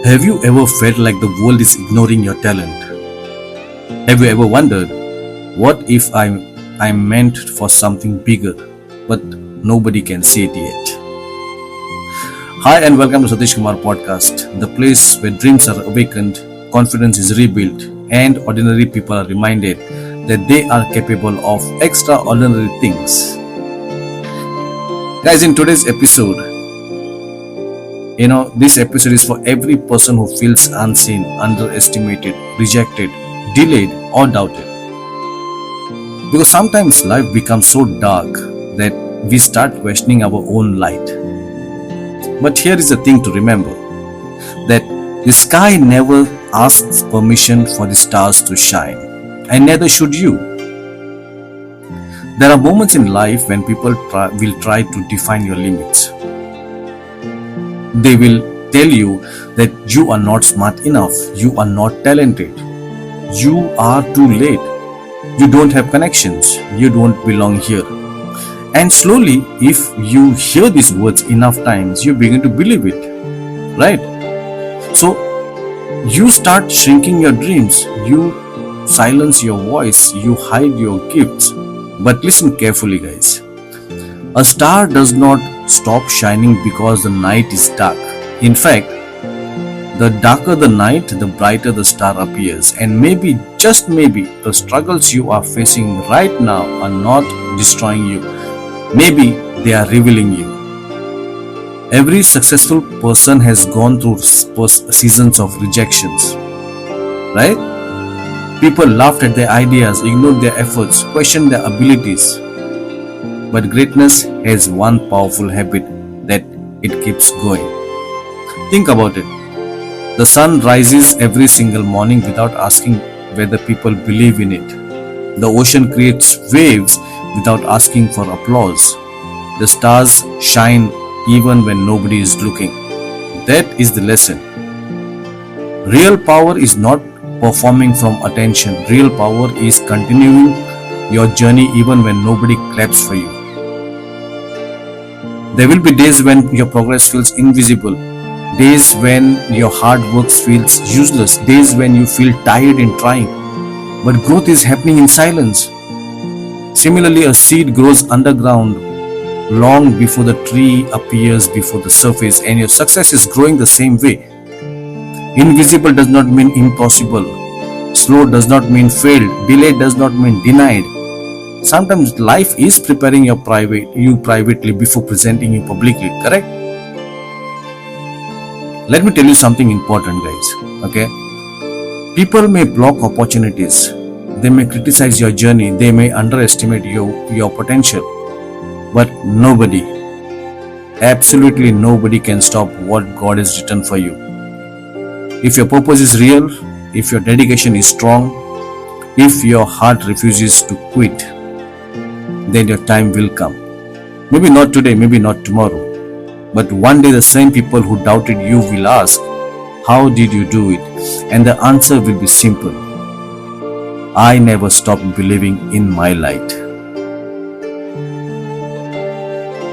Have you ever felt like the world is ignoring your talent? Have you ever wondered, what if I'm meant for something bigger, but nobody can see it yet? Hi and welcome to Satish Kumbhar podcast, the place where dreams are awakened, confidence is rebuilt, and ordinary people are reminded that they are capable of extraordinary things. Guys, in today's episode, this episode is for every person who feels unseen, underestimated, rejected, delayed, or doubted. Because sometimes life becomes so dark that we start questioning our own light. But here is the thing to remember, that the sky never asks permission for the stars to shine, and neither should you. There are moments in life when people will try to define your limits. They will tell you that you are not smart enough, you are not talented, you are too late, you don't have connections, you don't belong here. And slowly, if you hear these words enough times, you begin to believe it, right? So, you start shrinking your dreams, you silence your voice, you hide your gifts. But listen carefully, guys. A star does not stop shining because the night is dark. In fact, the darker the night, the brighter the star appears. And maybe, just maybe, the struggles you are facing right now are not destroying you. Maybe they are revealing you. Every successful person has gone through seasons of rejections, right? People laughed at their ideas, ignored their efforts, questioned their abilities. But greatness has one powerful habit, that it keeps going. Think about it. The sun rises every single morning without asking whether people believe in it. The ocean creates waves without asking for applause. The stars shine even when nobody is looking. That is the lesson. Real power is not performing from attention. Real power is continuing your journey even when nobody claps for you. There will be days when your progress feels invisible, days when your hard work feels useless, days when you feel tired in trying. But growth is happening in silence. Similarly, a seed grows underground long before the tree appears before the surface, and your success is growing the same way. Invisible does not mean impossible. Slow does not mean failed. Delayed does not mean denied. Sometimes life is preparing you privately before presenting you publicly, correct? Let me tell you something important, guys. Okay? People may block opportunities. They may criticize your journey. They may underestimate your potential. But nobody, absolutely nobody can stop what God has written for you. If your purpose is real, if your dedication is strong, if your heart refuses to quit, then your time will come. Maybe not today, maybe not tomorrow, but one day the same people who doubted you will ask, how did you do it? And the answer will be simple. I never stopped believing in my light.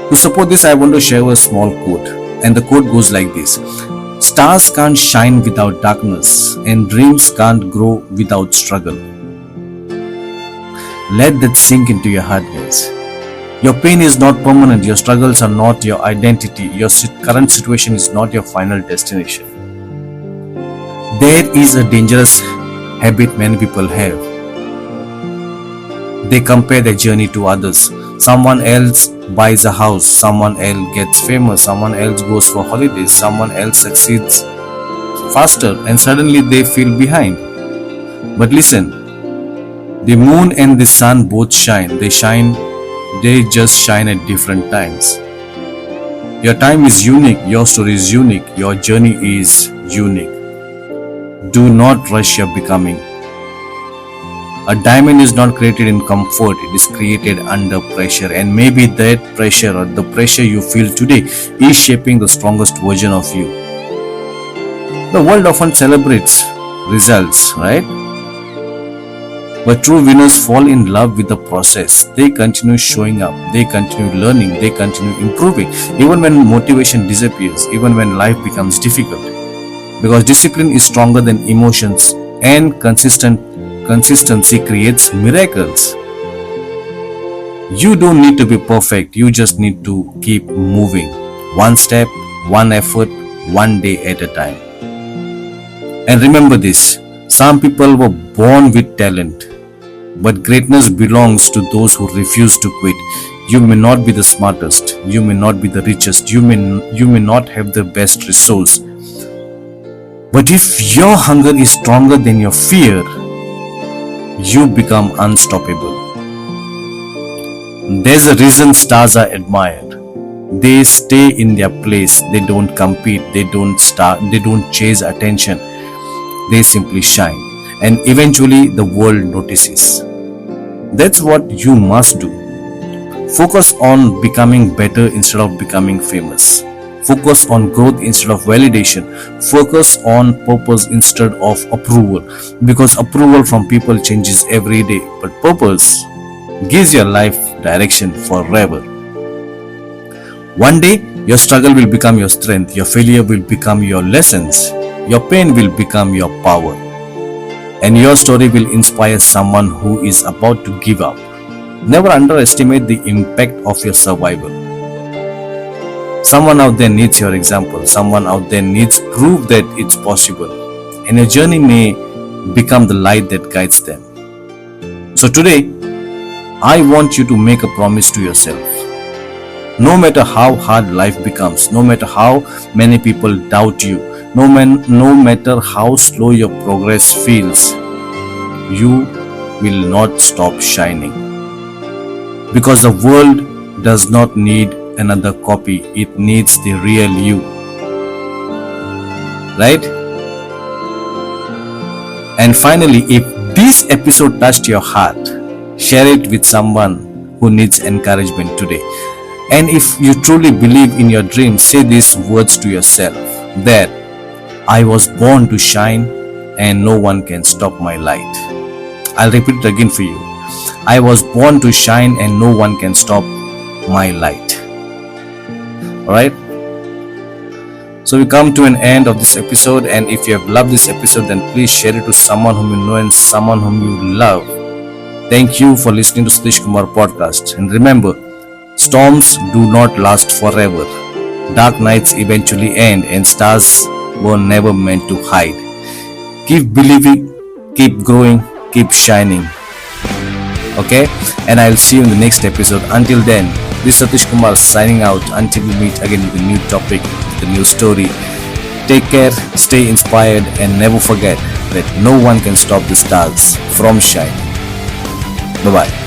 To support this, I want to share a small quote, and the quote goes like this. Stars can't shine without darkness, and dreams can't grow without struggle. Let that sink into your heart, guys. Your pain is not permanent, your struggles are not your identity, your current situation is not your final destination. There is a dangerous habit many people have. They compare their journey to others. Someone else buys a house, someone else gets famous, someone else goes for holidays, someone else succeeds faster, and suddenly they feel behind. But listen, the moon and the sun both shine. They just shine at different times. Your time is unique, your story is unique, your journey is unique. Do not rush your becoming. A diamond is not created in comfort, it is created under pressure. And maybe that pressure or the pressure you feel today is shaping the strongest version of you. The world often celebrates results, right? But true winners fall in love with the process. They continue showing up, they continue learning, they continue improving, even when motivation disappears, even when life becomes difficult. because discipline is stronger than emotions, and consistency creates miracles. You don't need to be perfect, you just need to keep moving. One step, one effort, one day at a time. And remember this, some people were born with talent, but greatness belongs to those who refuse to quit. You may not be the smartest, you may not be the richest, you may not have the best resource. But if your hunger is stronger than your fear, you become unstoppable. There's a reason stars are admired. They stay in their place, they don't compete, they don't chase attention. They simply shine, and eventually the world notices. That's what you must do. Focus on becoming better instead of becoming famous. Focus on growth instead of validation. Focus on purpose instead of approval, because approval from people changes every day, but purpose gives your life direction forever. One day, your struggle will become your strength, your failure will become your lessons, your pain will become your power, and your story will inspire someone who is about to give up. Never underestimate the impact of your survival. Someone out there needs your example, someone out there needs proof that it's possible, and your journey may become the light that guides them. So today, I want you to make a promise to yourself. No matter how hard life becomes, no matter how many people doubt you, no matter how slow your progress feels, you will not stop shining. Because the world does not need another copy, it needs the real you. Right? And finally, if this episode touched your heart, share it with someone who needs encouragement today. And if you truly believe in your dreams, say these words to yourself, that I was born to shine and no one can stop my light. I'll repeat it again for you. I was born to shine and no one can stop my light. Alright? So we come to an end of this episode, and if you have loved this episode, then please share it to someone whom you know and someone whom you love. Thank you for listening to Satish Kumbhar podcast. And remember, storms do not last forever. Dark nights eventually end, and stars were never meant to hide. Keep believing, keep growing, keep shining. Okay? And I'll see you in the next episode. Until then, this is Satish Kumbhar signing out. Until we meet again with a new topic, with a new story. Take care, stay inspired, and never forget that no one can stop the stars from shining. Bye-bye.